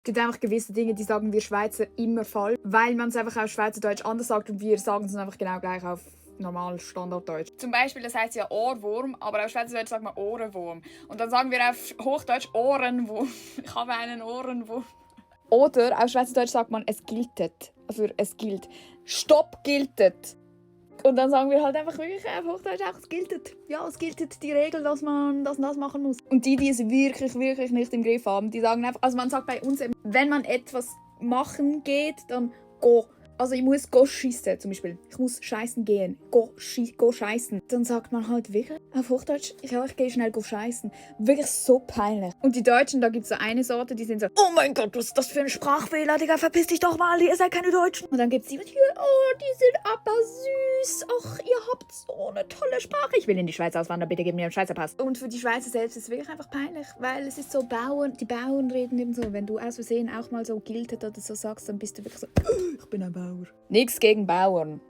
Es gibt einfach gewisse Dinge, die sagen wir Schweizer immer falsch, weil man es einfach auf Schweizerdeutsch anders sagt und wir sagen es einfach genau gleich auf normal Standarddeutsch. Zum Beispiel, das heißt ja Ohrwurm, aber auf Schweizerdeutsch sagt man Ohrenwurm. Und dann sagen wir auf Hochdeutsch Ohrenwurm. Ich habe einen Ohrenwurm. Oder auf Schweizerdeutsch sagt man es giltet. Also es gilt. Stopp giltet. Und dann sagen wir halt einfach wirklich auf Hochdeutsch auch, es giltet. Ja, es giltet die Regel, dass man das machen muss. Und die es wirklich nicht im Griff haben, die sagen einfach, also man sagt bei uns eben, wenn man etwas machen geht, dann go. Also ich muss go schießen zum Beispiel. Ich muss scheißen gehen. Go scheißen. Dann sagt man halt wirklich auf Hochdeutsch, ich gehe schnell go scheißen. Wirklich so peinlich. Und die Deutschen, da gibt es so eine Sorte, die sind so, oh mein Gott, was ist das für ein Sprachfehler, Digga, verpiss dich doch mal, ihr seid keine Deutschen. Und dann gibt es die, oh, die sind aber süß. Ach, ihr habt so eine tolle Sprache. Ich will in die Schweiz auswandern, bitte gib mir einen Schweizer Pass. Und für die Schweizer selbst ist es wirklich einfach peinlich, weil es ist so die Bauern reden eben so. Wenn du aus Versehen auch mal so giltet oder so sagst, dann bist du wirklich so, ich bin ein Bauer. Nichts gegen Bauern.